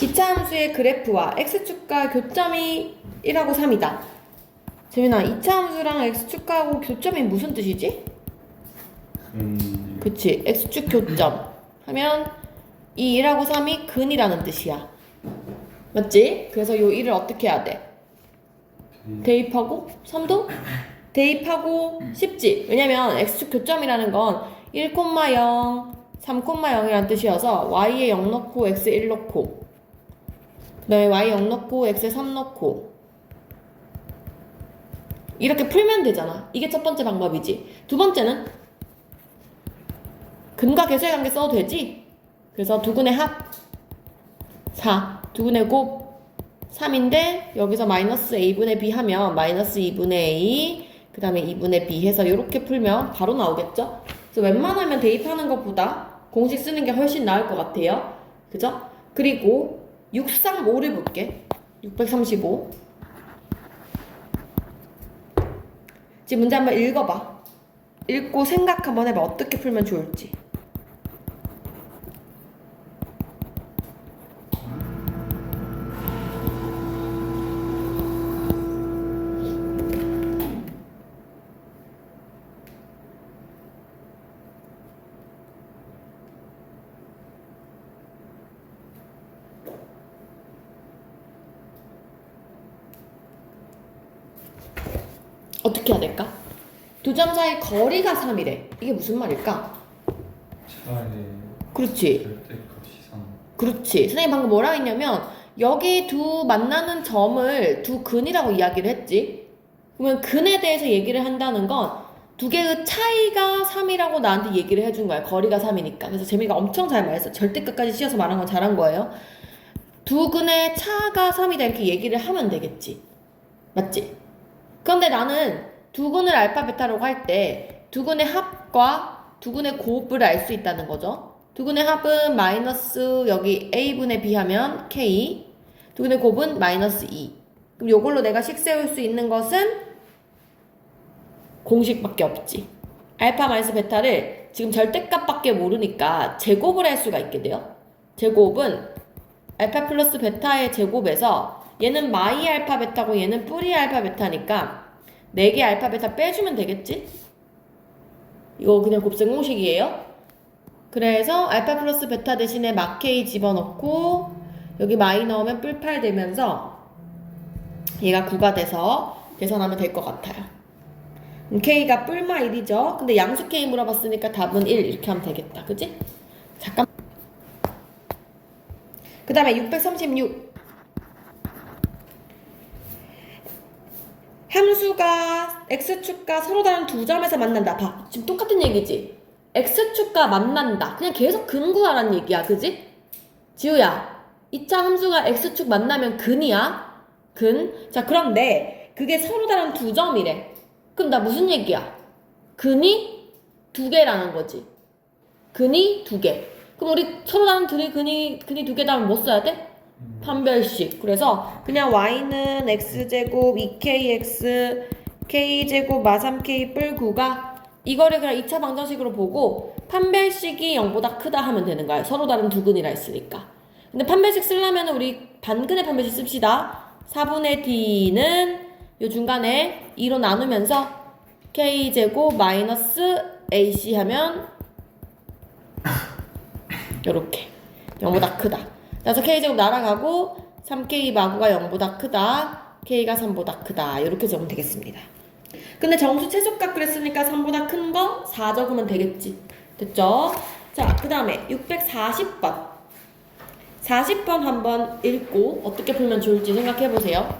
2차 함수의 그래프와 x축과 교점이 1하고 3이다. 재민아, 2차 함수랑 x축과하고 교점이 무슨 뜻이지? 그치, x축 교점 하면 이 1하고 3이 근이라는 뜻이야. 맞지? 그래서 요 1을 어떻게 해야 돼? 대입하고 3도? 대입하고 쉽지? 왜냐면 x축 교점이라는 건 1,0, 3,0이라는 뜻이어서 y에 0 넣고 x에 1 넣고 그 다음에 y 0 넣고 x에 3 넣고 이렇게 풀면 되잖아. 이게 첫 번째 방법이지. 두 번째는 근과 계수의 관계 써도 되지? 그래서 두근의 합 4, 두근의 곱 3인데 여기서 마이너스 a분의 b 하면 마이너스 2분의 a 그 다음에 2분의 b 해서 이렇게 풀면 바로 나오겠죠? 그래서 웬만하면 대입하는 것보다 공식 쓰는 게 훨씬 나을 것 같아요. 그죠? 그리고 635를 볼게. 635. 지금 문제 한번 읽어봐. 읽고 생각 한번 해봐. 어떻게 풀면 좋을지. 어떻게 해야 될까? 두 점 사이 거리가 3이래. 이게 무슨 말일까? 차라리 그렇지. 절대값이 3. 그렇지. 선생님 방금 뭐라 했냐면 여기 두 만나는 점을 두 근이라고 이야기를 했지. 그러면 근에 대해서 얘기를 한다는 건 두 개의 차이가 3이라고 나한테 얘기를 해준 거야. 거리가 3이니까. 그래서 재미가 엄청 잘 말했어. 절대값까지 씌워서 말한 건 잘한 거예요. 두 근의 차가 3이다 이렇게 얘기를 하면 되겠지. 맞지? 그런데 나는 두 근을 알파 베타라고 할 때 두 근의 합과 두 근의 곱을 알 수 있다는 거죠. 두 근의 합은 마이너스 여기 a분의 b 하면 k, 두 근의 곱은 마이너스 2. 그럼 요걸로 내가 식 세울 수 있는 것은 공식밖에 없지. 알파 마이너스 베타를 지금 절대값밖에 모르니까 제곱을 할 수가 있게 돼요. 제곱은 알파 플러스 베타의 제곱에서 얘는 마이 알파 베타고 얘는 뿌리 알파 베타니까 4개 알파 베타 빼주면 되겠지? 이거 그냥 곱셈 공식이에요. 그래서 알파 플러스 베타 대신에 막 K 집어넣고 여기 마이 넣으면 뿔8 되면서 얘가 9가 돼서 계산하면 될 것 같아요. K가 뿔마 1이죠. 근데 양수 K 물어봤으니까 답은 1 이렇게 하면 되겠다. 그치? 잠깐. 그 다음에 636. 함수가 x축과 서로 다른 두 점에서 만난다. 봐. 지금 똑같은 얘기지? x축과 만난다. 그냥 계속 근 구하라는 얘기야. 그지? 지우야. 2차 함수가 x축 만나면 근이야? 근. 자, 그런데 그게 서로 다른 두 점이래. 그럼 나 무슨 얘기야? 근이 두 개라는 거지. 근이 두 개. 그럼 우리 서로 다른 근이 두 개다 하면 뭐 써야 돼? 판별식. 그래서 그냥 y는 x제곱 2kx k제곱 마 3k 뿔 9가 이거를 그냥 2차 방정식으로 보고 판별식이 0보다 크다 하면 되는 거야. 서로 다른 두 근이라 했으니까. 근데 판별식 쓰려면 우리 반근의 판별식 씁시다. 4분의 d는 요 중간에 2로 나누면서 k제곱 마이너스 ac 하면 요렇게 0보다 크다. 그래서 k제곱 날아가고 3k 마구가 0보다 크다. k가 3보다 크다. 이렇게 적으면 되겠습니다. 근데 정수 최소값 그랬으니까 3보다 큰 거 4 적으면 되겠지. 됐죠? 자, 그 다음에 640번. 40번 한번 읽고 어떻게 풀면 좋을지 생각해보세요.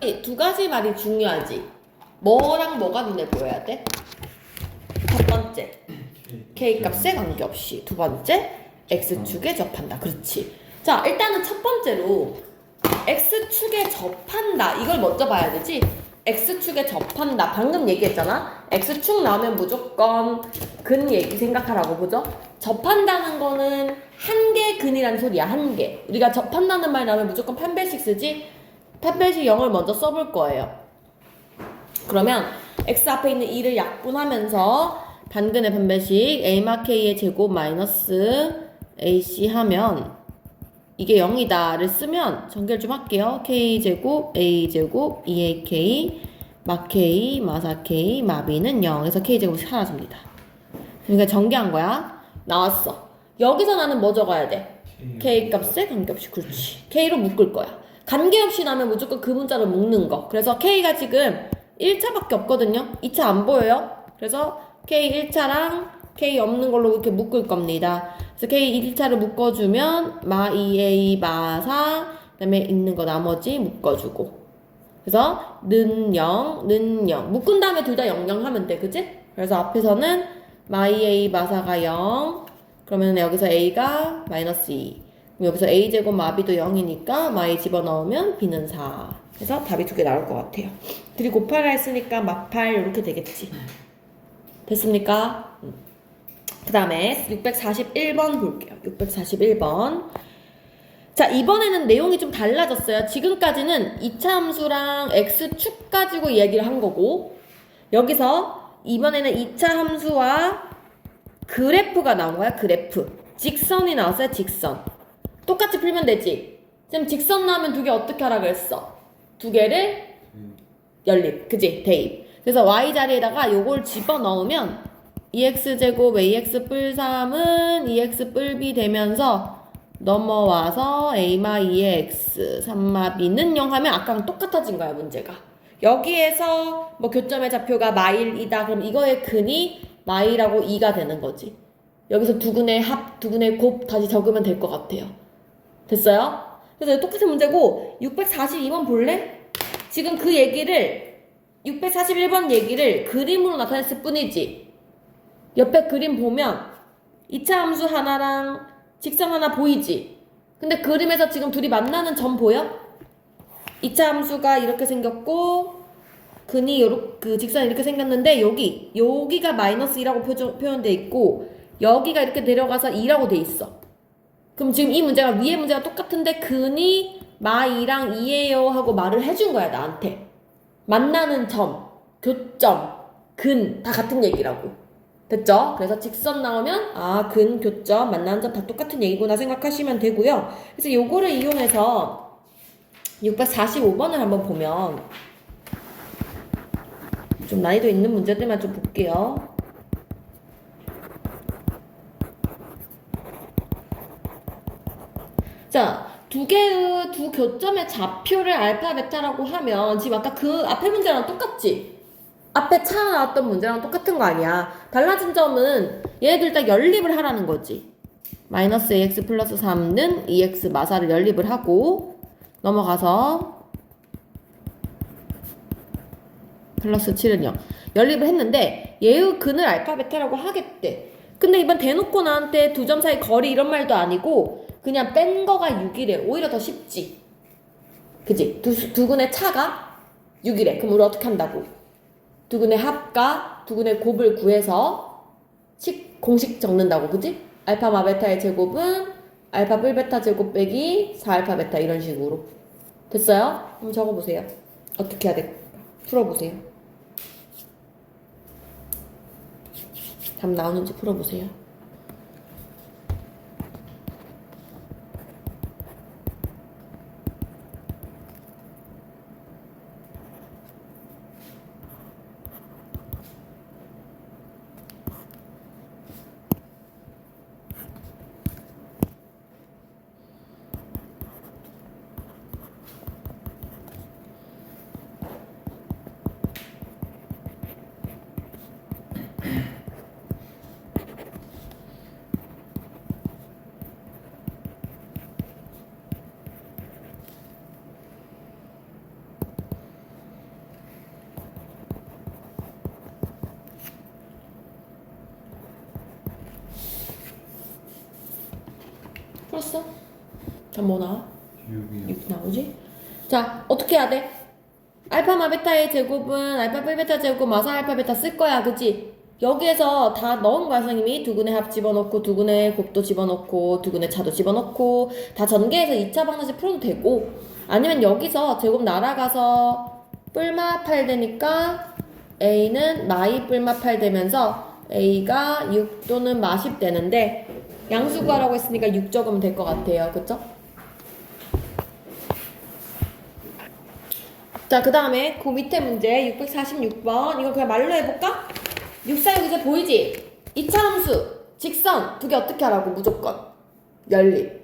이 두 가지 말이 중요하지. 뭐랑 뭐가 눈에 보여야 돼? 첫 번째. K값에 관계없이. 두 번째, X축에 접한다. 그렇지. 자, 일단은 첫 번째로 X축에 접한다. 이걸 먼저 봐야 되지. X축에 접한다. 방금 얘기했잖아. X축 나오면 무조건 근 얘기 생각하라고. 그죠? 접한다는 거는 한 개 근이라는 소리야. 한 개. 우리가 접한다는 말 나오면 무조건 판별식 쓰지. 판별식 0을 먼저 써볼 거예요. 그러면 X 앞에 있는 2를 약분하면서 반근의 판별식 A마 K의 제곱 마이너스 AC 하면 이게 0이다를 쓰면 전개를 좀 할게요. K제곱, A제곱, 2AK, 마K, 마사K, 마B는 0에서 K제곱이 사라집니다. 그러니까 전개한 거야. 나왔어. 여기서 나는 뭐 적어야 돼? K 값에 관계없이. 그렇지. K로 묶을 거야. 관계없이 나면 무조건 그 문자로 묶는 거. 그래서 K가 지금 1차밖에 없거든요. 2차 안 보여요. 그래서 K 1차랑 K 없는 걸로 이렇게 묶을 겁니다. 그래서 K 1차를 묶어주면 마 2A 마사 그다음에 있는 거 나머지 묶어주고. 그래서 는 0, 는 0. 묶은 다음에 둘 다 0, 0 하면 돼. 그치? 그래서 앞에서는 마 2A 마사가 0. 그러면 여기서 A가 마이너스 2. 그럼 여기서 A제곱 마B도 0이니까 마이 집어넣으면 B는 4. 그래서 답이 두 개 나올 것 같아요. 둘이 곱하라 했으니까 마팔 이렇게 되겠지. 됐습니까? 그 다음에 641번 볼게요. 641번. 자, 이번에는 내용이 좀 달라졌어요. 지금까지는 2차 함수랑 x축 가지고 얘기를 한 거고, 여기서 이번에는 2차 함수와 그래프가 나온 거야. 그래프. 직선이 나왔어요. 직선. 똑같이 풀면 되지. 지금 직선 나오면 두 개 어떻게 하라 그랬어? 두 개를 연립. 그지? 대입. 그래서 y 자리에다가 요걸 집어넣으면 2x제곱 ax 뿔 3은 2x 뿔 b 되면서 넘어와서 a마 2의 x 3마 b는 0 하면 아까랑 똑같아진 거야 문제가. 여기에서 뭐 교점의 좌표가 마일이다 그럼 이거의 근이 마일하고 2가 되는 거지. 여기서 두근의 합, 두근의 곱 다시 적으면 될 것 같아요. 됐어요? 그래서 똑같은 문제고 642번 볼래? 지금 그 얘기를 641번 얘기를 그림으로 나타냈을 뿐이지. 옆에 그림 보면 2차 함수 하나랑 직선 하나 보이지? 근데 그림에서 지금 둘이 만나는 점 보여? 2차 함수가 이렇게 생겼고 근이 그 직선이 이렇게 생겼는데 여기가 마이너스 2라고 표현돼 있고 여기가 이렇게 내려가서 2라고 돼 있어. 그럼 지금 이 문제가 위에 문제가 똑같은데 근이 마 2랑 2예요 하고 말을 해준 거야 나한테. 만나는 점, 교점, 근 다 같은 얘기라고. 됐죠? 그래서 직선 나오면 아, 근, 교점, 만나는 점 다 똑같은 얘기구나 생각하시면 되고요. 그래서 요거를 이용해서 645번을 한번 보면 좀 난이도 있는 문제들만 좀 볼게요. 자, 두 교점의 좌표를 알파, 베타라고 하면 지금 아까 그 앞에 문제랑 똑같지? 앞에 차 나왔던 문제랑 똑같은 거 아니야. 달라진 점은 얘네들 다 연립을 하라는 거지. 마이너스 ax 플러스 3는 2x 마사를 연립을 하고 넘어가서 플러스 7은 0. 연립을 했는데 얘의 근을 알파, 베타라고 하겠대. 근데 이번 대놓고 나한테 두 점 사이 거리 이런 말도 아니고 그냥 뺀 거가 6이래. 오히려 더 쉽지. 그지? 두근의 차가 6이래. 그럼 우리 어떻게 한다고? 두근의 합과 두근의 곱을 구해서 공식 적는다고. 그지? 알파 마 베타의 제곱은 알파 뿔 베타 제곱 빼기 4알파 베타 이런 식으로. 됐어요? 한번 적어보세요. 어떻게 해야 될까? 풀어보세요. 답 나오는지 풀어보세요. 풀었어? 답 뭐 나와? 6이요. 6 나오지? 자, 어떻게 해야 돼? 알파 마 베타의 제곱은 알파 뿔 베타 제곱 마사 알파 베타 쓸 거야. 그치? 여기에서 다 넣은 거야 선생님이. 두근의 합 집어넣고 두근의 곱도 집어넣고 두근의 차도 집어넣고 다 전개해서 2차 방정식 풀어도 되고 아니면 여기서 제곱 날아가서 뿔마 8 되니까 A는 마이 뿔마 8 되면서 A가 6 또는 마 10 되는데 양수 구하라고 했으니까 6 적으면 될 것 같아요. 그쵸? 자, 그 다음에 그 밑에 문제 646번 이거 그냥 말로 해볼까? 646 이제 보이지? 2차 함수 직선 두 개 어떻게 하라고? 무조건 연립.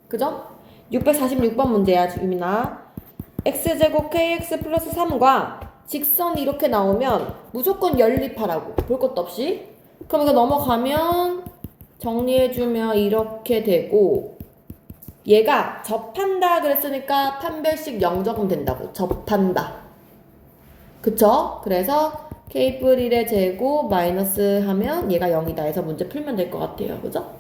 그죠? 646번 문제야 유민아. x제곱 kx 플러스 3과 직선이 이렇게 나오면 무조건 연립하라고. 볼 것도 없이. 그럼 이거 넘어가면 정리해주면 이렇게 되고 얘가 접한다 그랬으니까 판별식 0 적으면 된다고. 접한다. 그쵸? 그래서 k+1의 제곱 마이너스 하면 얘가 0이다 해서 문제 풀면 될 것 같아요. 그죠?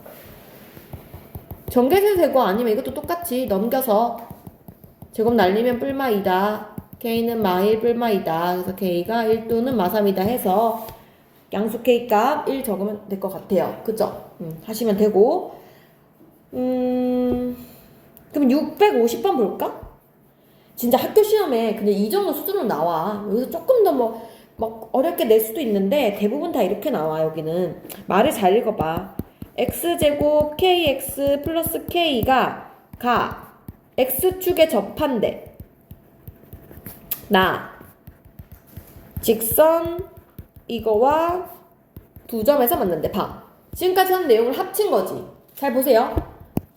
전개세 제곱 아니면 이것도 똑같이 넘겨서 제곱 날리면 뿔마이다. k는 마1 뿔마이다. 그래서 k가 1 또는 마3이다 해서 양수 k 값 1 적으면 될 것 같아요. 그죠? 하시면 되고 그럼 650번 볼까? 진짜 학교 시험에 그냥 이 정도 수준으로 나와. 여기서 조금 더 막 어렵게 낼 수도 있는데 대부분 다 이렇게 나와. 여기는 말을 잘 읽어봐. x제곱 kx 플러스 k가 x축에 접한대. 나 직선 이거와 두 점에서 만난대. 봐. 지금까지 한 내용을 합친 거지. 잘 보세요.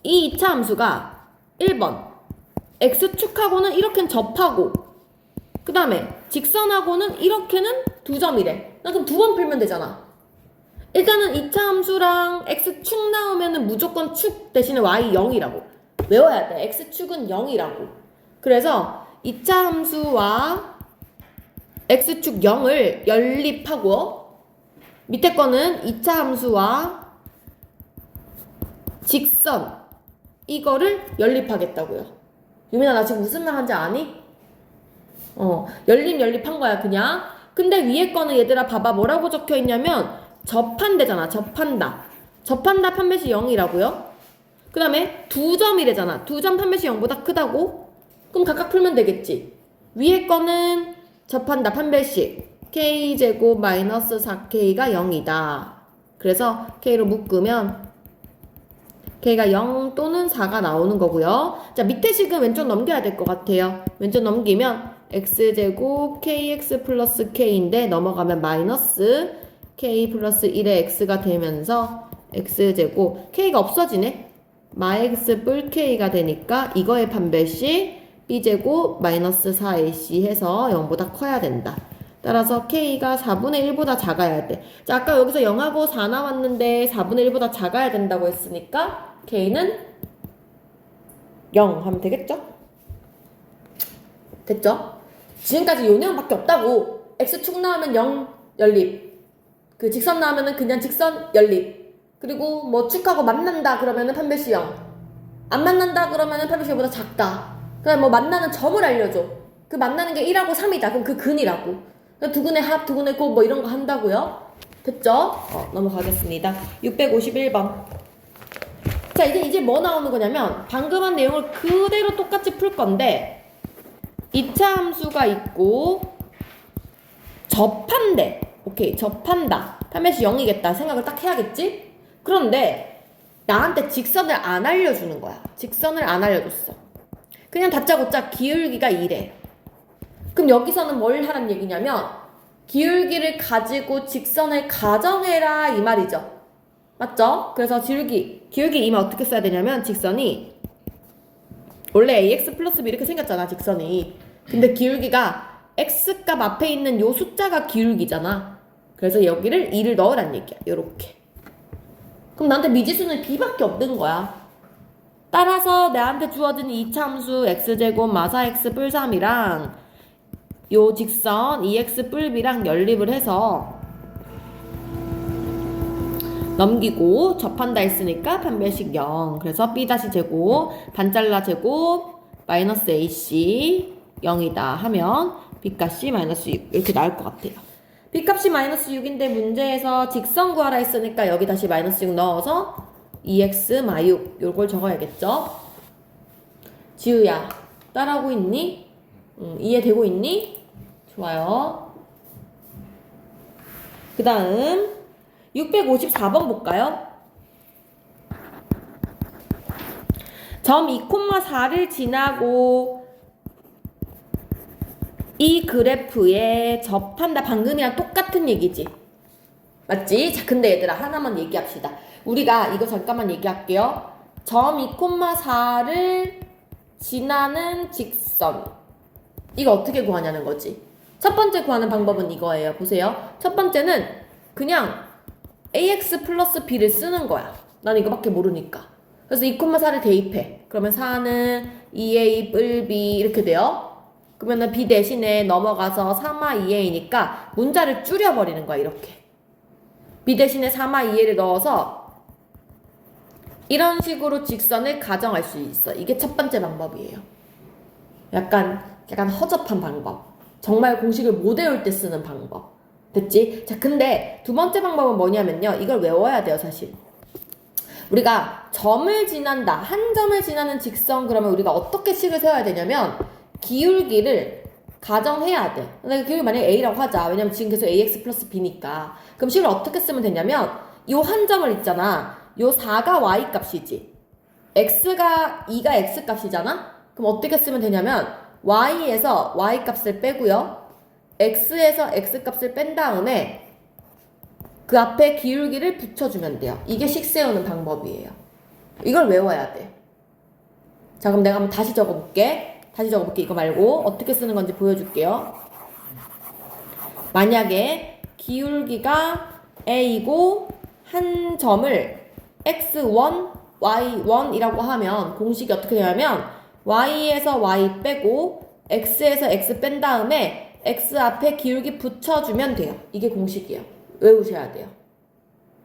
이 2차 함수가 1번 x축하고는 이렇게는 접하고 그 다음에 직선하고는 이렇게는 두 점이래. 나 그럼 두 번 풀면 되잖아. 일단은 2차 함수랑 x축 나오면은 무조건 축 대신에 y 0이라고 외워야 돼. x축은 0이라고. 그래서 2차 함수와 x축 0을 연립하고 밑에 거는 2차 함수와 직선 이거를 연립하겠다고요. 유민아 나 지금 무슨 말 하는지 아니? 연립한 거야 그냥. 근데 위에 거는 얘들아 봐봐 뭐라고 적혀 있냐면 접한대잖아. 접한다 판별식 0이라고요. 그 다음에 두 점이래잖아. 두 점 판별식 0보다 크다고? 그럼 각각 풀면 되겠지. 위에 거는 접한다 판별식 k제곱 마이너스 4k가 0이다. 그래서 k로 묶으면 k가 0 또는 4가 나오는 거고요. 자 밑에 식은 왼쪽 넘겨야 될 것 같아요. 왼쪽 넘기면 x제곱 kx 플러스 k인데 넘어가면 마이너스 k 플러스 1의 x가 되면서 x제곱 k가 없어지네. 마x 뿔 k가 되니까 이거의 판별식 b제곱 마이너스 4ac 해서 0보다 커야 된다. 따라서 k가 4분의 1보다 작아야 돼. 자 아까 여기서 0하고 4 나왔는데 4분의 1보다 작아야 된다고 했으니까 k는 0 하면 되겠죠? 됐죠? 지금까지 요 내용밖에 없다고. x축 나오면 0 연립, 그 직선 나오면은 그냥 직선 연립, 그리고 뭐 축하고 만난다 그러면은 판별식 0, 안 만난다 그러면은 판별식 0보다 작다. 그다음 뭐 만나는 점을 알려줘. 그 만나는 게 1하고 3이다. 그럼 그 근이라고. 두 근의 합, 두 근의 곱 뭐 이런 거 한다고요. 됐죠? 넘어가겠습니다. 651번. 자 이제 뭐 나오는 거냐면 방금 한 내용을 그대로 똑같이 풀 건데 2차 함수가 있고 접한대. 오케이 접한다. 판별식 0이겠다 생각을 딱 해야겠지? 그런데 나한테 직선을 안 알려주는 거야. 직선을 안 알려줬어. 그냥 다짜고짜 기울기가 이래. 그럼 여기서는 뭘 하란 얘기냐면 기울기를 가지고 직선을 가정해라 이 말이죠. 맞죠? 그래서 기울기 이면 어떻게 써야 되냐면 직선이 원래 ax 플러스 b 이렇게 생겼잖아 직선이. 근데 기울기가 x값 앞에 있는 요 숫자가 기울기잖아. 그래서 여기를 2를 넣으란 얘기야. 요렇게. 그럼 나한테 미지수는 b밖에 없는 거야. 따라서 나한테 주어진 2차 함수 x제곱 마사 x 뿔 3이랑 요 직선 2x 뿔 b랑 연립을 해서 넘기고 접한다 했으니까 판별식 0. 그래서 b 다시 제곱 반잘라 제곱 마이너스 ac 0이다 하면 b값이 마이너스 6 이렇게 나올 것 같아요. b값이 마이너스 6인데 문제에서 직선 구하라 했으니까 여기 다시 마이너스 6 넣어서 2x 마 6 요걸 적어야겠죠. 지우야 따라하고 있니? 이해되고 있니? 좋아요. 그 다음 654번 볼까요? 점 2,4를 지나고 이 그래프에 접한다. 방금이랑 똑같은 얘기지. 맞지? 자, 근데 얘들아 하나만 얘기합시다. 우리가 이거 잠깐만 얘기할게요. 점 2,4를 지나는 직선. 이거 어떻게 구하냐는 거지. 첫 번째 구하는 방법은 이거예요. 보세요. 첫 번째는 그냥 ax 플러스 b를 쓰는 거야. 난 이거밖에 모르니까. 그래서 2,4를 대입해. 그러면 4는 2a 뿔 b 이렇게 돼요. 그러면은 b 대신에 넘어가서 3아 2a니까 문자를 줄여버리는 거야. 이렇게. b 대신에 3아 2a를 넣어서 이런 식으로 직선을 가정할 수 있어. 이게 첫 번째 방법이에요. 약간 허접한 방법. 정말 공식을 못 외울 때 쓰는 방법. 됐지? 자, 근데 두 번째 방법은 뭐냐면요. 이걸 외워야 돼요, 사실. 우리가 점을 지난다. 한 점을 지나는 직선 그러면 우리가 어떻게 식을 세워야 되냐면 기울기를 가정해야 돼. 근데 기울기 만약에 a라고 하자. 왜냐면 지금 계속 ax 플러스 b니까. 그럼 식을 어떻게 쓰면 되냐면 요 한 점을 있잖아. 요 4가 y 값이지. x가 2가 x 값이잖아. 그럼 어떻게 쓰면 되냐면 y에서 y 값을 빼고요. x에서 x 값을 뺀 다음에 그 앞에 기울기를 붙여주면 돼요. 이게 식 세우는 방법이에요. 이걸 외워야 돼. 자, 그럼 내가 한번 다시 적어볼게. 이거 말고 어떻게 쓰는 건지 보여줄게요. 만약에 기울기가 a이고 한 점을 x1, y1이라고 하면 공식이 어떻게 되냐면 y에서 y 빼고 x에서 x 뺀 다음에 x 앞에 기울기 붙여주면 돼요. 이게 공식이에요. 외우셔야 돼요.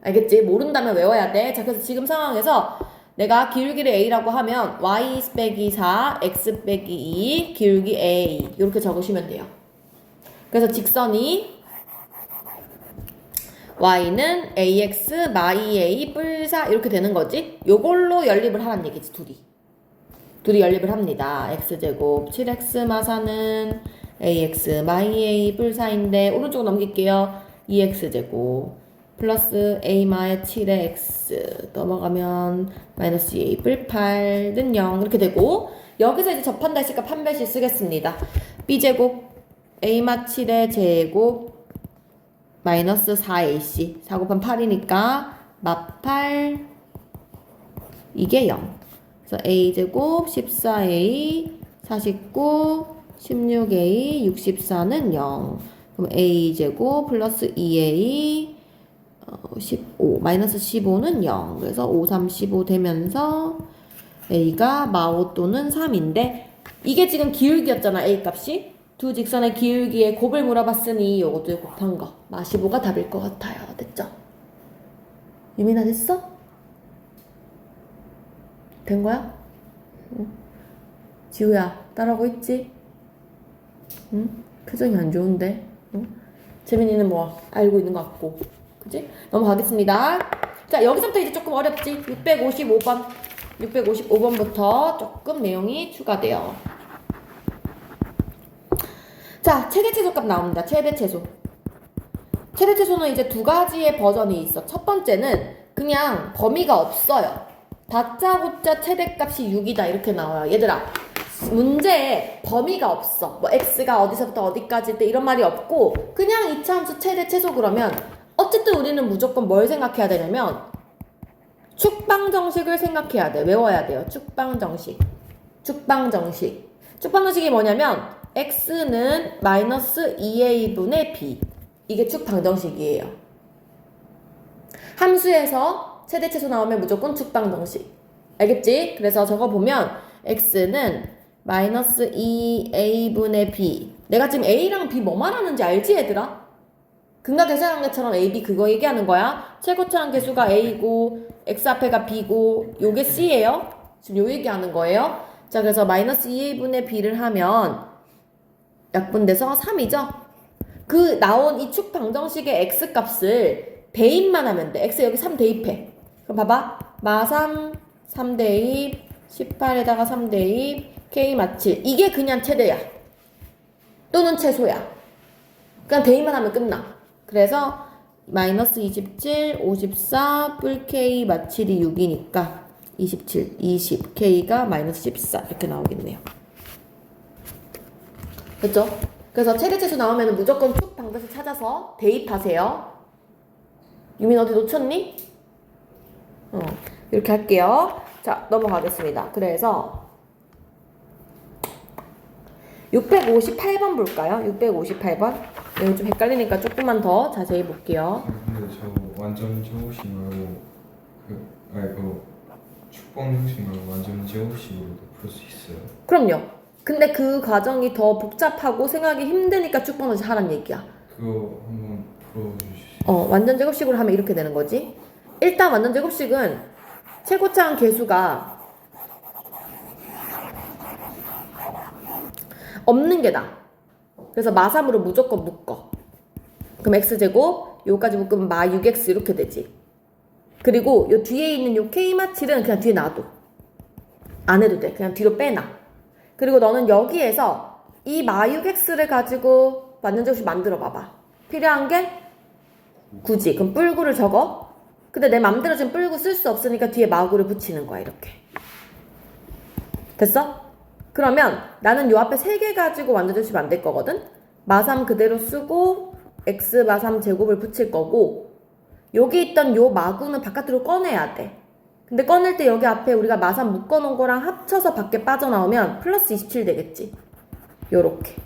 알겠지? 모른다면 외워야 돼. 자, 그래서 지금 상황에서 내가 기울기를 a라고 하면 y 빼기 4, x 빼기 2, 기울기 a 이렇게 적으시면 돼요. 그래서 직선이 y는 ax 마이 a 뿔 4 이렇게 되는 거지. 요걸로 연립을 하란 얘기지. 둘이 연립을 합니다. x제곱 7x 마사는 ax 마이 a 뿔 4인데 오른쪽으로 넘길게요. 2x제곱 플러스 a 마의 7의 x 넘어가면 마이너스 2a 뿔 8는 0 이렇게 되고 여기서 이제 접한다 했으니까 판별식 쓰겠습니다. b제곱 a 마 7의 제곱 마이너스 4ac 4 곱하면 8이니까 마8 이게 0. 그래서 a제곱 14a 49 16a 64는 0. 그럼 a제곱 플러스 2a 15 마이너스 15는 0. 그래서 5, 3, 15 되면서 a가 마5 또는 3인데 이게 지금 기울기였잖아. a 값이. 두 직선의 기울기에 곱을 물어봤으니 요것도 곱한 거. 마15가 답일 것 같아요. 됐죠? 유민아 됐어? 된 거야? 응? 지우야 따라하고 있지? 응? 표정이 안 좋은데? 응? 재민이는 뭐 알고 있는 것 같고 그치? 넘어가겠습니다. 자, 여기서부터 이제 조금 어렵지? 655번부터 조금 내용이 추가돼요. 자, 최대 최소값 나옵니다. 최대 최소. 최대 최소는 이제 두 가지의 버전이 있어. 첫 번째는 그냥 범위가 없어요. 다짜고짜 최대값이 6이다 이렇게 나와요. 얘들아, 문제에 범위가 없어. 뭐 x가 어디서부터 어디까지 때 이런 말이 없고 그냥 이차함수 최대 최소 그러면 어쨌든 우리는 무조건 뭘 생각해야 되냐면 축방정식을 생각해야 돼. 외워야 돼요. 축방정식. 축방정식이 뭐냐면 x는 마이너스 2a분의 b. 이게 축방정식이에요. 함수에서 최대 최소 나오면 무조건 축방정식. 알겠지? 그래서 적어보면 x는 마이너스 2a분의 b. 내가 지금 a랑 b 뭐 말하는지 알지 얘들아? 근각계수관계처럼 a, b 그거 얘기하는 거야. 최고차항 계수가 a고 x 앞에가 b고 요게 c예요. 지금 요 얘기하는 거예요. 자, 그래서 마이너스 2a분의 b를 하면 약분돼서 3이죠. 그 나온 이 축방정식의 x 값을 대입만 하면 돼. x 여기 3 대입해. 그럼 봐봐. 마3 3 대입 18에다가 3 대입 k 마7 이게 그냥 최대야. 또는 최소야. 그냥 대입만 하면 끝나. 그래서 마이너스 27 54 뿔 k 마7이 6이니까 27, 20, K가 마이너스 14 이렇게 나오겠네요. 됐죠? 그래서 최대치수 나오면 무조건 축 방정식 찾아서 대입하세요. 유민 어디 놓쳤니? 이렇게 할게요. 자, 넘어가겠습니다. 그래서 658번 볼까요? 658번. 이거 좀 헷갈리니까 조금만 더 자세히 볼게요. 근데 저 완전 제곱식 말고 그 축방 형식 말고 완전 제곱식으로도 풀 수 있어요. 그럼요. 근데 그 과정이 더 복잡하고 생각이 힘드니까 축방정식 하란 얘기야. 그거 한번 풀어주시죠. 완전 제곱식으로 하면 이렇게 되는 거지. 일단 완전 제곱식은 최고차항 계수가 없는 게 나아. 그래서 마3으로 무조건 묶어. 그럼 x제곱 요까지 묶으면 마 6x 이렇게 되지. 그리고 요 뒤에 있는 요 k마칠은 그냥 뒤에 놔둬. 안 해도 돼. 그냥 뒤로 빼놔. 그리고 너는 여기에서 이 마 6x를 가지고 완전 제곱식 만들어 봐봐. 필요한 게 굳이 그럼 뿔구를 적어. 근데 내 맘대로 지금 뿔구 쓸 수 없으니까 뒤에 마구를 붙이는 거야. 이렇게. 됐어? 그러면 나는 요 앞에 3개 가지고 완전 제곱식 만들 거거든. 마3 그대로 쓰고 x 마3 제곱을 붙일 거고, 여기 있던 요 마구는 바깥으로 꺼내야 돼. 근데 꺼낼 때 여기 앞에 우리가 마3 묶어놓은 거랑 합쳐서 밖에 빠져나오면 플러스 27 되겠지. 요렇게.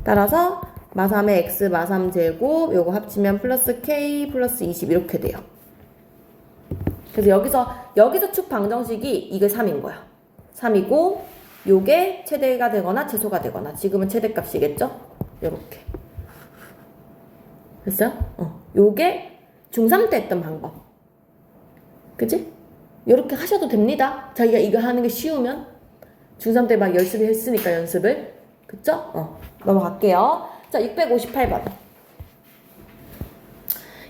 따라서 마3의 x 마3 제곱 요거 합치면 플러스 k 플러스 20 이렇게 돼요. 그래서 여기서 축 방정식이 이게 3인 거야. 3이고 요게 최대가 되거나 최소가 되거나, 지금은 최대값이겠죠? 요렇게. 됐어요? 요게 중3 때 했던 방법. 그치? 요렇게 하셔도 됩니다. 자기가 이거 하는 게 쉬우면. 중3 때 막 열심히 했으니까 연습을. 그쵸? 넘어갈게요. 자, 658번.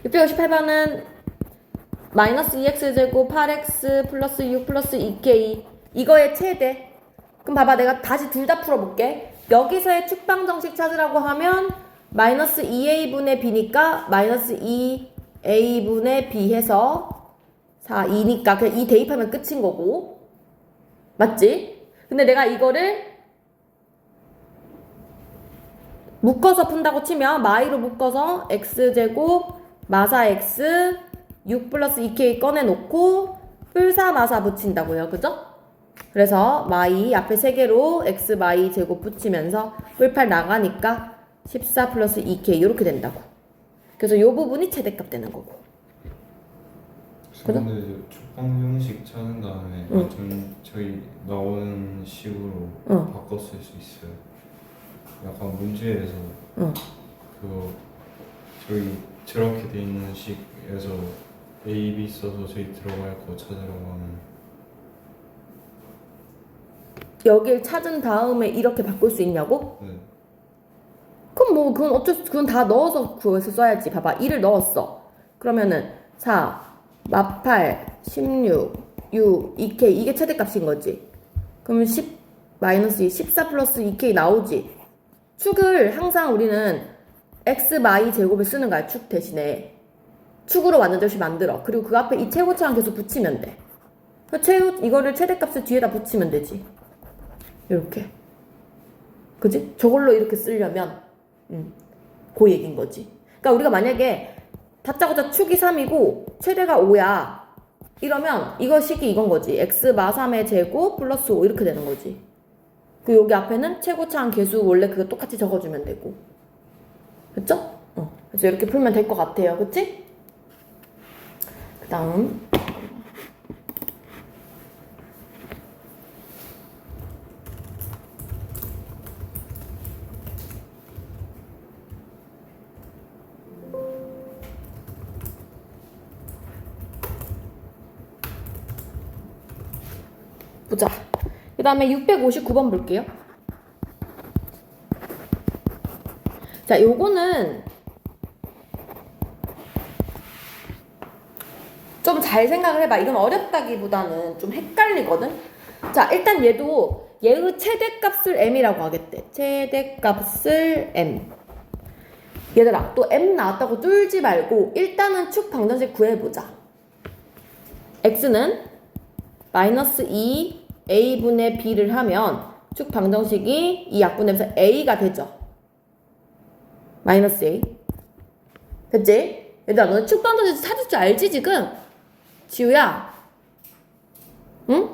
658번은 마이너스 2x제곱 8x 플러스 6 플러스 2k 이거의 최대. 그럼 봐봐, 내가 다시 둘 다 풀어볼게. 여기서의 축방정식 찾으라고 하면 마이너스 2a분의 b니까 마이너스 2a분의 b 해서 4, 2니까 그냥 2 대입하면 끝인 거고. 맞지? 근데 내가 이거를 묶어서 푼다고 치면 마이로 묶어서 x제곱 마사 x 6 플러스 2k 꺼내놓고 뿔사 마사 붙인다고요. 그죠? 그래서 마이 앞에 3개로 x 마이 제곱 붙이면서 뿔8 나가니까 14 플러스 2k 이렇게 된다고. 그래서 요 부분이 최대값 되는 거고. 그죠? 근데 축방 형식 찾은 다음에 완전 저희 나오는 식으로 바꿔 쓸 수 있어요. 약간 문제에서 그거 저희 저렇게 돼 있는 식에서 A, B 써서 저희 들어갈 거 찾으라고 하면 여길 찾은 다음에 이렇게 바꿀 수 있냐고? 네. 그럼 뭐 그건 그건 다 넣어서 구해서 써야지. 봐봐, 2를 넣었어. 그러면은 4 마8 16 6 2k 이게 최대값인 거지. 그러면 10 마이너스 2 14 플러스 2k 나오지. 축을 항상 우리는 x 마이 제곱을 쓰는 거야. 축 대신에 축으로 완전 제곱식 만들어. 그리고 그 앞에 이 최고차항 계속 붙이면 돼. 이거를 최대값을 뒤에다 붙이면 되지. 이렇게. 그지? 저걸로 이렇게 쓰려면 그 얘기인 거지. 그러니까 우리가 만약에 다짜고짜 축이 3이고 최대가 5야 이러면 이거 식이 이건 거지. x 마3의 제곱 플러스 5 이렇게 되는 거지. 그 여기 앞에는 최고차항 계수 원래 그거 똑같이 적어주면 되고. 그쵸? 그래서 이렇게 풀면 될 것 같아요. 그치? 그 다음 보자. 그 다음에 659번 볼게요. 자, 요거는 좀 잘 생각을 해봐. 이건 어렵다기보다는 좀 헷갈리거든. 자, 일단 얘의 최대값을 m이라고 하겠대. 최대값을 m. 얘들아, 또 m 나왔다고 뚫지 말고 일단은 축 방정식 구해보자. x는 마이너스 2a분의 b를 하면 축 방정식이 이 약분되면서 a가 되죠. 마이너스 a. 됐지? 얘들아, 너네 축 방정식 찾을 줄 알지 지금? 지우야. 응?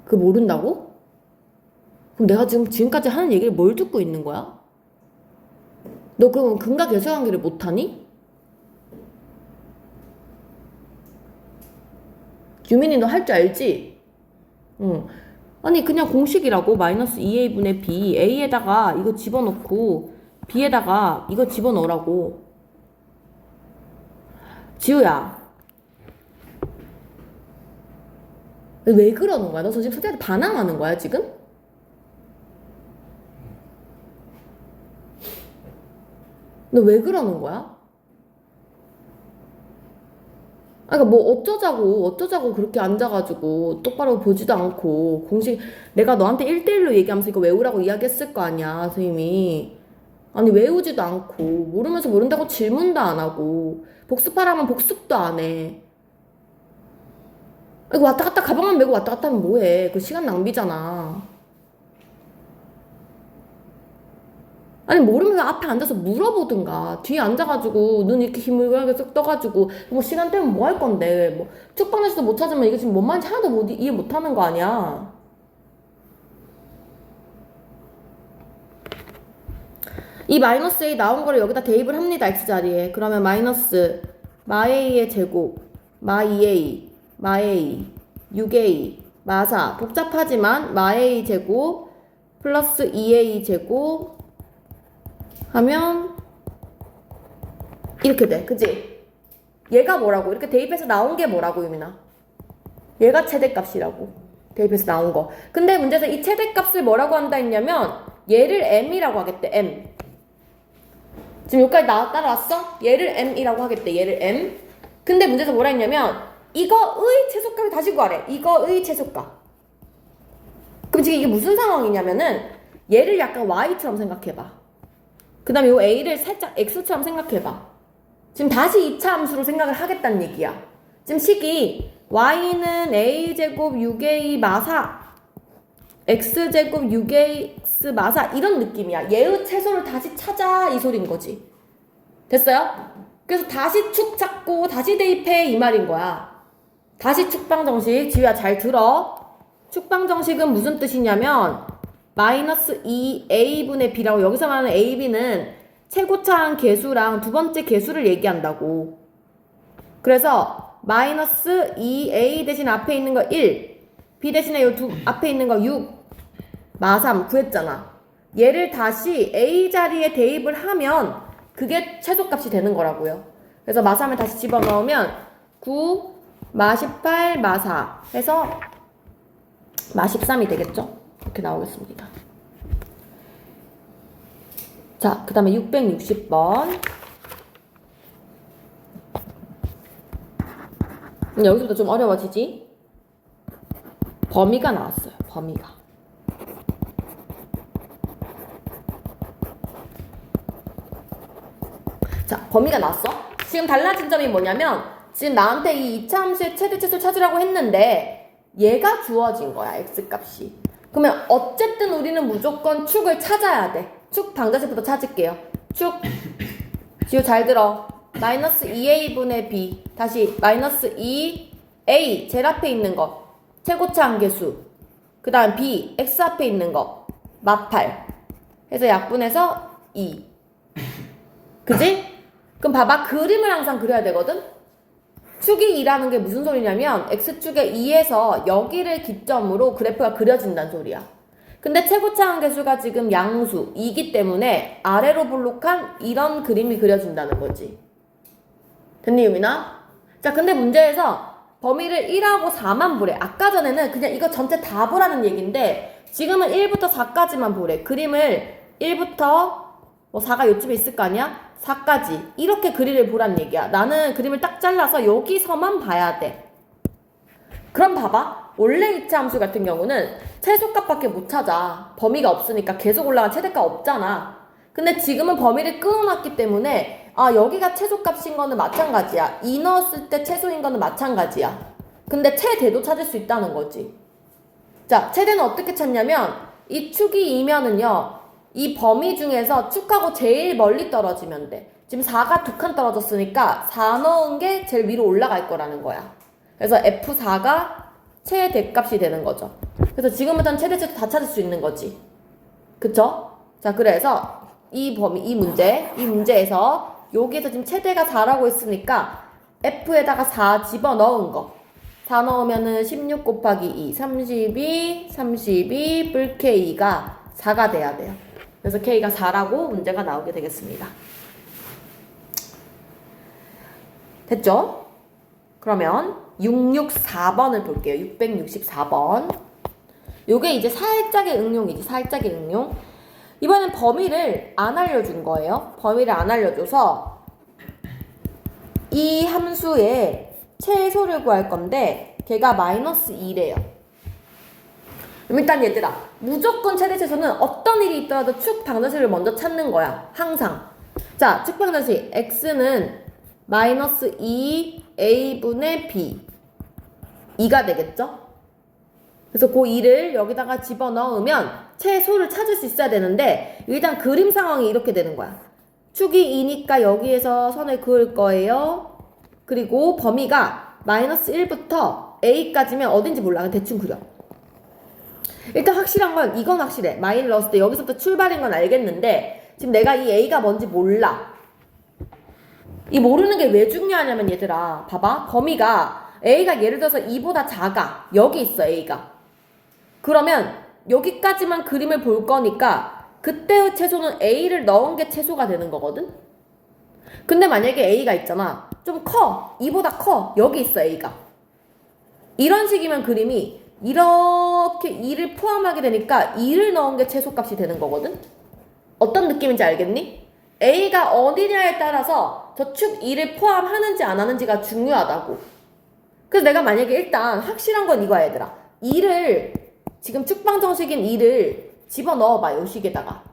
그거 모른다고? 그럼 내가 지금까지 하는 얘기를 뭘 듣고 있는 거야? 너 그럼 근과 계수관계를 못하니? 유민이 너 할 줄 알지? 응. 아니 그냥 공식이라고. 마이너스 2a분의 b. a에다가 이거 집어넣고 b에다가 이거 집어넣으라고. 지우야. 왜 그러는 거야? 너 지금 선생님한테 반항하는 거야 지금? 너 왜 그러는 거야? 그러니까 뭐 어쩌자고 그렇게 앉아가지고 똑바로 보지도 않고 공식 내가 너한테 1대1로 얘기하면서 이거 외우라고 이야기했을 거 아니야 선생님이. 아니 외우지도 않고 모르면서 모른다고 질문도 안 하고 복습하라면 복습도 안 해. 이거 왔다 갔다 가방만 메고 왔다 갔다 하면 뭐해. 그 시간 낭비잖아. 아니 모르면 앞에 앉아서 물어보든가. 뒤에 앉아가지고 눈 이렇게 힘을 쓱 떠가지고 뭐 시간 때문에 뭐 할 건데. 뭐 축방에서도 못 찾으면 이게 지금 뭔 말인지 하나도 이해 못하는 거 아니야. 이 마이너스 a 나온 거를 여기다 대입을 합니다. x자리에. 그러면 마이너스 마 a의 제곱 마 2a 마 a 6a 마 4 복잡하지만 마 a 제곱 플러스 2a 제곱 하면 이렇게 돼. 그치? 얘가 뭐라고? 이렇게 대입해서 나온 게 뭐라고 유민아? 얘가 최대값이라고. 대입해서 나온 거. 근데 문제에서 이 최대값을 뭐라고 한다 했냐면 얘를 m이라고 하겠대. m. 지금 여기까지 따라왔어? 얘를 m이라고 하겠대. 얘를 m. 근데 문제에서 뭐라 했냐면 이거의 최소값을 다시 구하래. 이거의 최소값. 그럼 지금 이게 무슨 상황이냐면은 얘를 약간 y처럼 생각해봐. 그 다음에 요 a를 살짝 x처럼 생각해봐. 지금 다시 2차 함수로 생각을 하겠다는 얘기야. 지금 식이 y는 a제곱 6a 마사 x제곱 6ax 마사 이런 느낌이야. 얘의 최소를 다시 찾아 이 소린 거지. 됐어요? 그래서 다시 축 찾고 다시 대입해 이 말인 거야. 다시 축방정식. 지우야 잘 들어. 축방정식은 무슨 뜻이냐면 마이너스 2a분의 b라고. 여기서 말하는 a, b는 최고차항 계수랑 두 번째 계수를 얘기한다고. 그래서 마이너스 2a 대신 앞에 있는 거 1, b 대신에 요 앞에 있는 거 6, 마 3 구했잖아. 얘를 다시 a 자리에 대입을 하면 그게 최소값이 되는 거라고요. 그래서 마 3을 다시 집어넣으면 9, 마 18, 마 4 해서 마 13이 되겠죠? 이렇게 나오겠습니다. 자, 그 다음에 660번. 여기서부터 좀 어려워지지? 범위가 나왔어요. 범위가. 자, 범위가 나왔어. 지금 달라진 점이 뭐냐면 지금 나한테 이 2차 함수의 최대 최소를 찾으라고 했는데 얘가 주어진 거야. x값이. 그러면 어쨌든 우리는 무조건 축을 찾아야 돼. 축 방정식부터 찾을게요. 축. 지우 잘 들어. 마이너스 2a분의 b. 다시 마이너스 2a 제일 앞에 있는 거 최고차항 계수. 그 다음 b x 앞에 있는 거 마8 해서 약분해서 2. 그지? 그럼 봐봐. 그림을 항상 그려야 되거든? 축이 2라는 게 무슨 소리냐면 x축의 2에서 여기를 기점으로 그래프가 그려진다는 소리야. 근데 최고차항 계수가 지금 양수 2기 때문에 아래로 볼록한 이런 그림이 그려진다는 거지. 됐니 유민아? 자, 근데 문제에서 범위를 1하고 4만 보래. 아까 전에는 그냥 이거 전체 다 보라는 얘기인데 지금은 1부터 4까지만 보래. 그림을 1부터 뭐 4가 요쯤에 있을 거 아니야? 4까지 이렇게 그림을 보란 얘기야. 나는 그림을 딱 잘라서 여기서만 봐야 돼. 그럼 봐봐. 원래 2차 함수 같은 경우는 최소값밖에 못 찾아. 범위가 없으니까 계속 올라간 최대값 없잖아. 근데 지금은 범위를 끊어놨기 때문에 아 여기가 최소값인 거는 마찬가지야. 2 넣었을 때 최소인 거는 마찬가지야. 근데 최대도 찾을 수 있다는 거지. 자, 최대는 어떻게 찾냐면 이 축이 2면은요. 이 범위 중에서 축하고 제일 멀리 떨어지면 돼. 지금 4가 2칸 떨어졌으니까 4 넣은 게 제일 위로 올라갈 거라는 거야. 그래서 F4가 최대값이 되는 거죠. 그래서 지금부터는 최대치도 다 찾을 수 있는 거지. 그쵸? 자, 그래서 이 문제에서 여기에서 지금 최대가 4라고 했으니까 F에다가 4 집어넣은 거. 4 넣으면은 16 곱하기 2, 32 뿔 K가 4가 돼야 돼요. 그래서 K가 4라고 문제가 나오게 되겠습니다. 됐죠? 그러면 664번을 볼게요. 664번. 요게 이제 살짝의 응용이지, 살짝의 응용. 이번엔 범위를 안 알려준 거예요. 범위를 안 알려줘서 이 함수의 최소를 구할 건데 걔가 마이너스 2래요. 그럼 일단 얘들아, 무조건 최대 최소는 어떤 일이 있더라도 축 방정식을 먼저 찾는 거야. 항상. 자, 축 방정식 x는 마이너스 2a분의 b 2가 되겠죠? 그래서 그 2를 여기다가 집어넣으면 최소를 찾을 수 있어야 되는데 일단 그림 상황이 이렇게 되는 거야. 축이 2니까 여기에서 선을 그을 거예요. 그리고 범위가 마이너스 1부터 a까지면 어딘지 몰라. 대충 그려. 일단 확실한 건 이건 확실해. 마이너스 넣었을 때 여기서부터 출발인 건 알겠는데 지금 내가 이 a가 뭔지 몰라. 이 모르는 게 왜 중요하냐면 얘들아 봐봐. 범위가 a가 예를 들어서 2보다 작아. 여기 있어 a가. 그러면 여기까지만 그림을 볼 거니까 그때의 최소는 a를 넣은 게 최소가 되는 거거든. 근데 만약에 a가 있잖아. 좀 커. 2보다 커. 여기 있어 a가. 이런 식이면 그림이 이렇게 2를 포함하게 되니까 2를 넣은 게 최소값이 되는 거거든. 어떤 느낌인지 알겠니? a가 어디냐에 따라서 저 축 2를 포함하는지 안 하는지가 중요하다고. 그래서 내가 만약에 일단 확실한 건 이거야 얘들아. 2를 지금 축방정식인 2를 집어넣어봐 요 식에다가.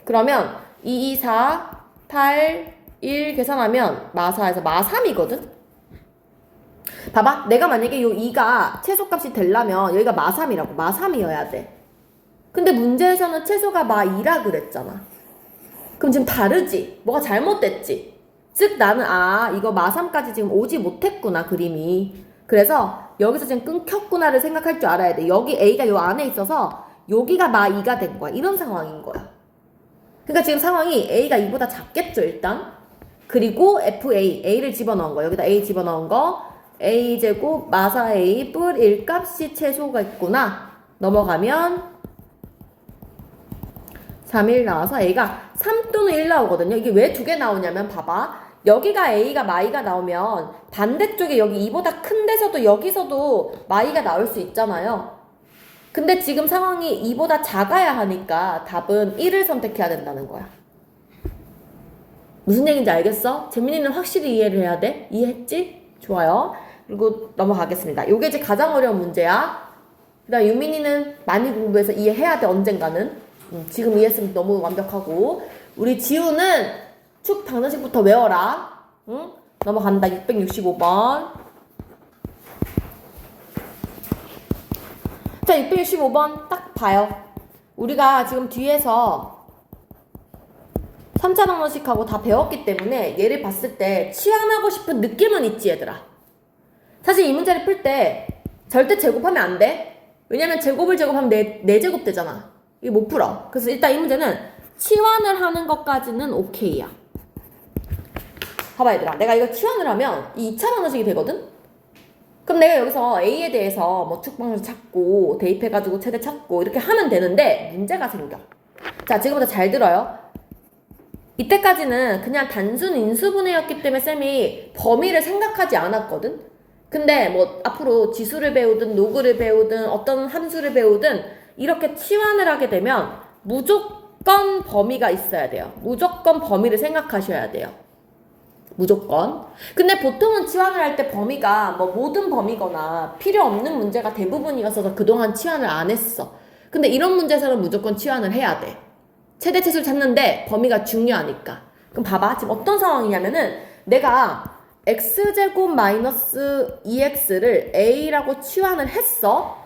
그러면 2, 2, 4, 8, 1 계산하면 마4에서 마3이거든. 봐봐. 내가 만약에 요 2가 최소값이 되려면 여기가 마3이라고. 마3이어야 돼. 근데 문제에서는 최소가 마2라 그랬잖아. 그럼 지금 다르지? 뭐가 잘못됐지? 즉 나는 이거 마3까지 지금 오지 못했구나 그림이. 그래서 여기서 지금 끊겼구나를 생각할 줄 알아야 돼. 여기 A가 요 안에 있어서 여기가 마2가 된 거야. 이런 상황인 거야. 그러니까 지금 상황이 A가 2보다 작겠죠 일단. 그리고 A를 집어넣은 거. 여기다 A 집어넣은 거. A제곱 마사 A 뿔 1 값이 최소가 있구나. 넘어가면 3, 1 나와서 A가 3 또는 1 나오거든요. 이게 왜 두 개 나오냐면 봐봐. 여기가 A가 마이가 나오면 반대쪽에 여기 2보다 큰 데서도 여기서도 마이가 나올 수 있잖아요. 근데 지금 상황이 2보다 작아야 하니까 답은 1을 선택해야 된다는 거야. 무슨 얘기인지 알겠어? 재민이는 확실히 이해를 해야 돼? 이해했지? 좋아요. 그리고 넘어가겠습니다. 요게 이제 가장 어려운 문제야. 그 다음 유민이는 많이 공부해서 이해해야 돼 언젠가는. 지금 이해했으면 너무 완벽하고. 우리 지우는 축 방정식부터 외워라. 응? 넘어간다. 665번. 자, 665번 딱 봐요. 우리가 지금 뒤에서 3차 방정식하고 다 배웠기 때문에 얘를 봤을 때 치환하고 싶은 느낌은 있지 얘들아. 사실 이 문제를 풀 때 절대 제곱하면 안 돼. 왜냐면 제곱을 제곱하면 4제곱 되잖아. 이거 못 풀어. 그래서 일단 이 문제는 치환을 하는 것까지는 오케이야. 봐봐 얘들아. 내가 이거 치환을 하면 이 2차 방정식이 되거든? 그럼 내가 여기서 A에 대해서 뭐 축방정식 찾고 대입해가지고 최대 찾고 이렇게 하면 되는데 문제가 생겨. 자, 지금부터 잘 들어요. 이때까지는 그냥 단순 인수분해였기 때문에 쌤이 범위를 생각하지 않았거든? 근데 뭐 앞으로 지수를 배우든 로그를 배우든 어떤 함수를 배우든 이렇게 치환을 하게 되면 무조건 범위가 있어야 돼요. 무조건 범위를 생각하셔야 돼요. 무조건. 근데 보통은 치환을 할 때 범위가 뭐 모든 범위거나 필요 없는 문제가 대부분이었어서 그동안 치환을 안 했어. 근데 이런 문제에서는 무조건 치환을 해야 돼. 최대 최소를 찾는데 범위가 중요하니까. 그럼 봐봐. 지금 어떤 상황이냐면은 내가 x제곱 마이너스 2x를 a라고 치환을 했어.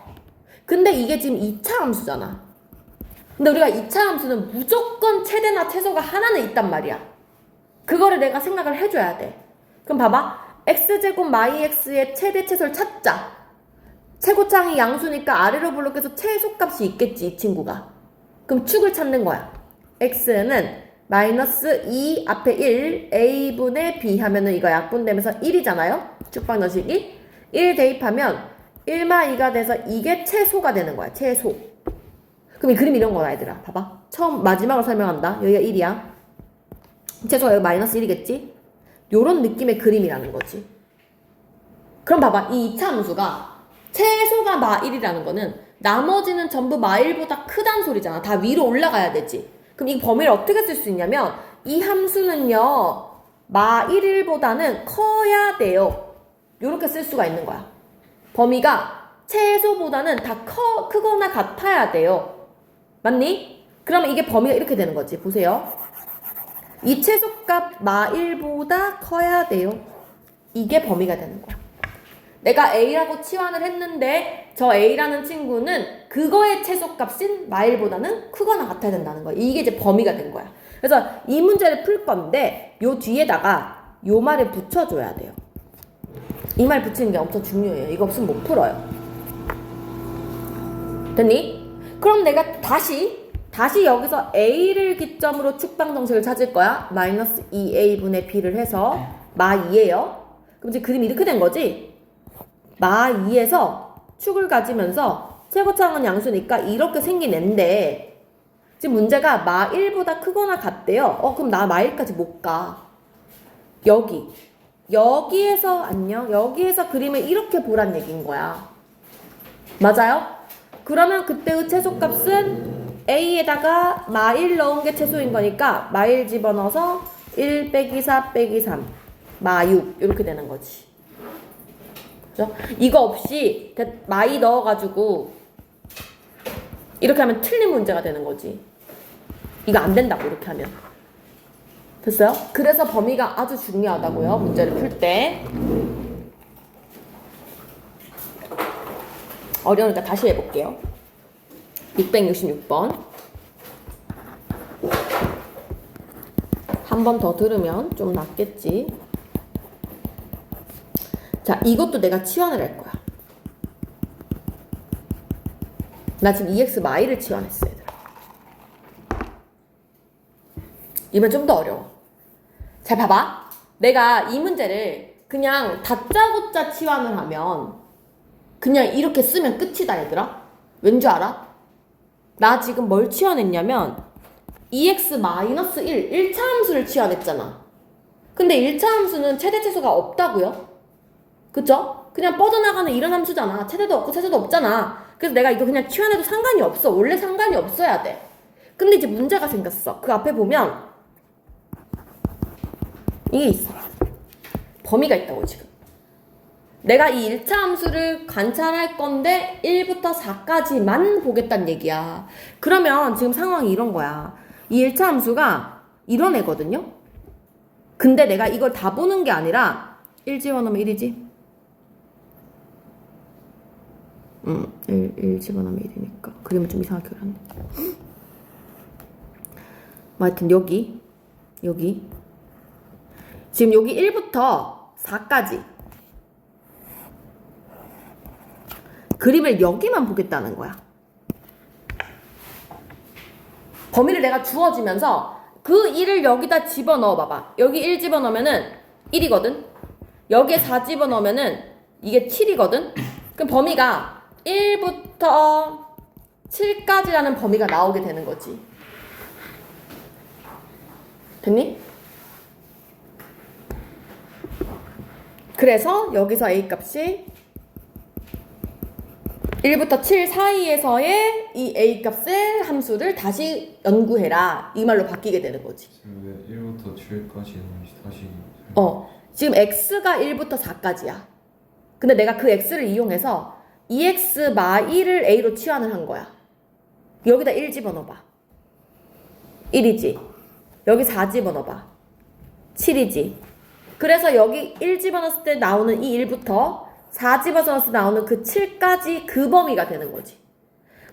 근데 이게 지금 2차 함수잖아. 근데 우리가 2차 함수는 무조건 최대나 최소가 하나는 있단 말이야. 그거를 내가 생각을 해줘야 돼. 그럼 봐봐. x제곱 마이 x의 최대 최소를 찾자. 최고창이 양수니까 아래로 블록해서 최소값이 있겠지, 이 친구가. 그럼 축을 찾는 거야. x는 마이너스 2 앞에 1 a분의 b 하면은 이거 약분되면서 1이잖아요. 축방정식이 1 대입하면 1마 2가 돼서 이게 최소가 되는 거야. 최소. 그럼 이 그림 이런 거야, 얘들아. 봐봐. 처음 마지막으로 설명한다. 여기가 1이야. 최소가 여기 마이너스 1이겠지? 요런 느낌의 그림이라는 거지. 그럼 봐봐. 이 2차 함수가 최소가 마 1이라는 거는 나머지는 전부 마 1보다 크단 소리잖아. 다 위로 올라가야 되지. 그럼 이 범위를 어떻게 쓸 수 있냐면 이 함수는요. 마 1보다는 커야 돼요. 요렇게 쓸 수가 있는 거야. 범위가 최소보다는 다 크거나 같아야 돼요. 맞니? 그러면 이게 범위가 이렇게 되는 거지. 보세요. 이 최소값 마 1보다 커야 돼요. 이게 범위가 되는 거야. 내가 A라고 치환을 했는데 저 A라는 친구는 그거의 최소값인 마 1보다는 크거나 같아야 된다는 거야. 이게 이제 범위가 된 거야. 그래서 이 문제를 풀 건데 요 뒤에다가 요 말을 붙여줘야 돼요. 이 말 붙이는 게 엄청 중요해요. 이거 없으면 못 풀어요. 됐니? 그럼 내가 다시 여기서 A를 기점으로 축방정식을 찾을 거야. 마이너스 2A분의 B를 해서 마 2예요. 그럼 이제 그림이 이렇게 된 거지? 마 2에서 축을 가지면서 최고차항은 양수니까 이렇게 생긴 앤데 지금 문제가 마 1보다 크거나 같대요. 그럼 나 마 1까지 못 가. 여기에서 안녕. 여기에서 그림을 이렇게 보란 얘기인 거야. 맞아요? 그러면 그때의 최소값은 A에다가 마 1 넣은 게 최소인 거니까 마 1 집어넣어서 1 빼기 4 빼기 3 마 6 이렇게 되는 거지. 그죠? 이거 없이 마 2 넣어가지고 이렇게 하면 틀린 문제가 되는 거지. 이거 안 된다고 이렇게 하면. 됐어요? 그래서 범위가 아주 중요하다고요. 문제를 풀 때. 어려우니까 다시 해볼게요. 666번. 한 번 더 들으면 좀 낫겠지. 자, 이것도 내가 치환을 할 거야. 나 지금 EX 마이를 치환했어, 얘들아. 이번 좀 더 어려워. 자, 봐봐. 내가 이 문제를 그냥 다짜고짜 치환을 하면 그냥 이렇게 쓰면 끝이다, 얘들아. 왠 줄 알아? 나 지금 뭘 치환했냐면 EX-1, 1차 함수를 치환했잖아. 근데 1차 함수는 최대 최소가 없다고요? 그쵸? 그냥 뻗어나가는 이런 함수잖아. 최대도 없고 최소도 없잖아. 그래서 내가 이거 그냥 치환해도 상관이 없어. 원래 상관이 없어야 돼. 근데 이제 문제가 생겼어. 그 앞에 보면 이게 있어. 범위가 있다고 지금. 내가 이 1차 함수를 관찰할 건데 1부터 4까지만 보겠다는 얘기야. 그러면 지금 상황이 이런 거야. 이 1차 함수가 이런 애거든요. 근데 내가 이걸 다 보는 게 아니라 1 집어넣으면 1이지? 1 집어넣으면 1이니까 그림을 좀 이상하게 그렸네. 하여튼 여기 지금 여기 1부터 4까지 그림을 여기만 보겠다는 거야. 범위를 내가 주어지면서 그 1을 여기다 집어넣어 봐봐. 여기 1 집어넣으면은 1이거든. 여기에 4 집어넣으면은 이게 7이거든. 그럼 범위가 1부터 7까지라는 범위가 나오게 되는 거지. 됐니? 그래서 여기서 A 값이 1부터 7 사이에서의 이 A 값의 함수를 다시 연구해라. 이 말로 바뀌게 되는 거지. 지금 왜 1부터 7까지 다시 지금 X가 1부터 4까지야. 근데 내가 그 X를 이용해서 EX 마 1을 A로 치환을 한 거야. 여기다 1 집어넣어봐. 1이지. 여기 4 집어넣어봐. 7이지. 그래서 여기 1 집어넣었을 때 나오는 이 1부터 4 집어넣었을 때 나오는 그 7까지 그 범위가 되는 거지.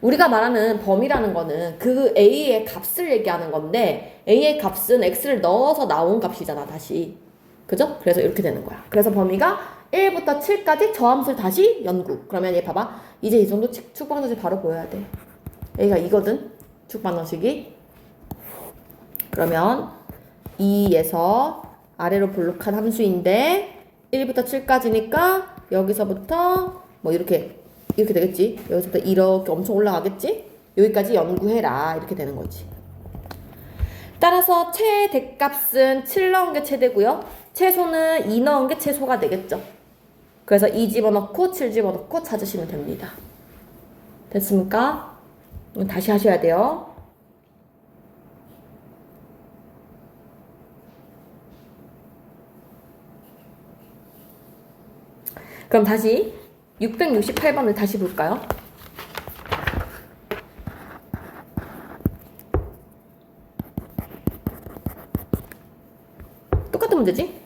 우리가 말하는 범위라는 거는 그 A의 값을 얘기하는 건데 A의 값은 X를 넣어서 나온 값이잖아, 다시. 그죠? 그래서 이렇게 되는 거야. 그래서 범위가 1부터 7까지 저 함수를 다시 연구. 그러면 얘 봐봐. 이제 이 정도 축방정식 바로 보여야 돼. A가 이거든. 축방정식이. 그러면 2에서 아래로 볼록한 함수인데 1부터 7까지니까 여기서부터 뭐 이렇게 되겠지. 여기서부터 이렇게 엄청 올라가겠지. 여기까지 연구해라. 이렇게 되는 거지. 따라서 최대값은 7 넣은 게 최대고요. 최소는 2 넣은 게 최소가 되겠죠. 그래서 2 집어넣고 7 집어넣고 찾으시면 됩니다. 됐습니까? 다시 하셔야 돼요. 그럼 다시 668번을 다시 볼까요? 똑같은 문제지?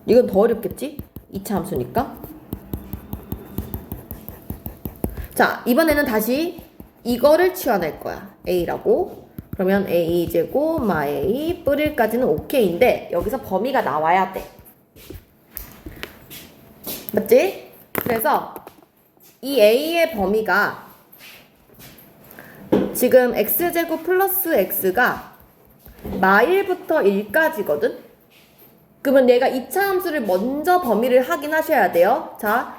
이건 더 어렵겠지? 2차 함수니까. 자, 이번에는 다시 이거를 치워낼 거야. A라고. 그러면 A제곱 마 A 뿌릴까지는 오케이인데 여기서 범위가 나와야 돼. 맞지? 그래서 이 A의 범위가 지금 X제곱 플러스 X가 마1부터 1까지거든? 그러면 내가 2차 함수를 먼저 범위를 확인하셔야 돼요. 자,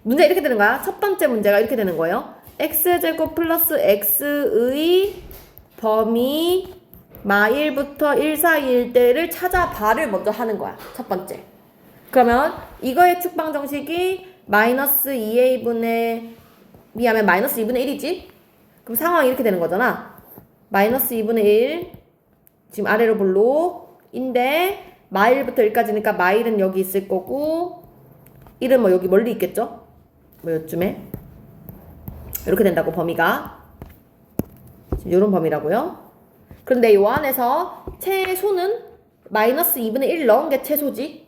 문제 이렇게 되는 거야. 첫 번째 문제가 이렇게 되는 거예요. X제곱 플러스 X의 범위 마1부터 1 사이일 때를 찾아봐를 먼저 하는 거야. 첫 번째. 그러면 이거의 축방 정식이 마이너스 2a분의 미하면 마이너스 2분의 1이지? 그럼 상황이 이렇게 되는 거잖아. 마이너스 2분의 1 지금 아래로 볼록인데 마1부터 1까지니까 마1은 여기 있을 거고 1은 뭐 여기 멀리 있겠죠? 뭐 요쯤에 이렇게 된다고 범위가 이런 범위라고요. 그런데 요 안에서 최소는 마이너스 2분의 1 넣은 게 최소지.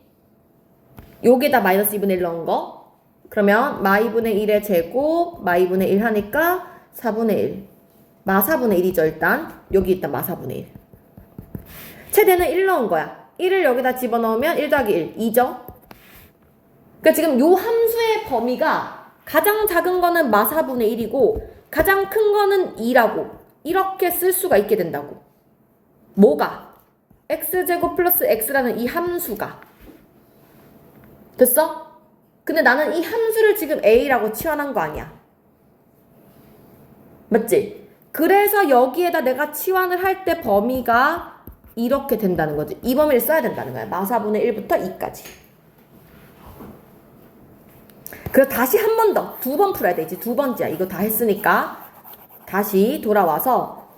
여기에다 마이너스 2분의 1 넣은 거. 그러면 마 2분의 1의 제곱 마 2분의 1 하니까 4분의 1 마 4분의 1이죠. 일단 여기 있다 마 4분의 1 최대는 1 넣은 거야. 1을 여기다 집어넣으면 1 더하기 1 2죠. 그러니까 지금 요 함수의 범위가 가장 작은 거는 마 4분의 1이고 가장 큰 거는 2라고 이렇게 쓸 수가 있게 된다고. 뭐가? x제곱 플러스 x라는 이 함수가. 됐어? 근데 나는 이 함수를 지금 a라고 치환한 거 아니야. 맞지? 그래서 여기에다 내가 치환을 할 때 범위가 이렇게 된다는 거지. 이 범위를 써야 된다는 거야. 마 4분의 1부터 2까지. 그래서 다시 한 번 더, 2번 풀어야 되지. 2번째야. 이거 다 했으니까 다시 돌아와서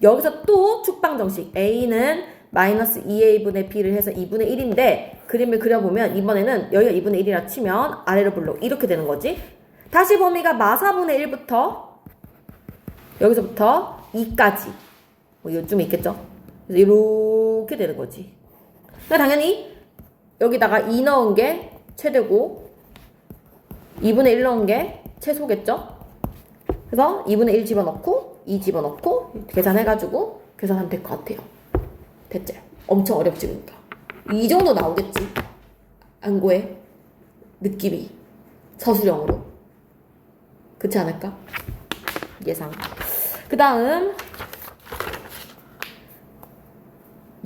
여기서 또 축방정식 a는 마이너스 2a분의 b를 해서 2분의 1인데 그림을 그려보면 이번에는 여기가 2분의 1이라 치면 아래로 볼록 이렇게 되는 거지. 다시 범위가 마 4분의 1부터 여기서부터 2까지 뭐 요쯤에 있겠죠. 그래서 이렇게 되는 거지. 그러니까 당연히 여기다가 2 넣은 게 최대고 2분의 1 넣은 게 최소겠죠. 그래서 2분의 1 집어넣고 2 집어넣고 계산해가지고 계산하면 될 것 같아요. 됐지? 엄청 어렵지 그러니까. 이 정도 나오겠지. 안 고해? 느낌이 서술형으로. 그렇지 않을까? 예상. 그 다음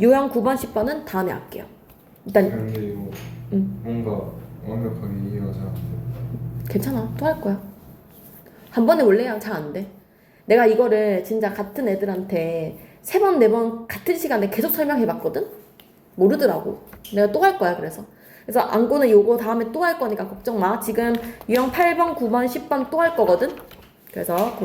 요형 9번 10번은 다음에 할게요. 일단 근데 이거 뭔가 완벽하게 이해가 잘 안 돼. 괜찮아. 또 할 거야. 한 번에 원래 잘 안 돼. 내가 이거를 진짜 같은 애들한테 3번, 4번 같은 시간에 계속 설명해봤거든? 모르더라고. 내가 또 할 거야, 그래서. 그래서 안고는 요거 다음에 또 할 거니까 걱정 마. 지금 유형 8번, 9번, 10번 또 할 거거든? 그래서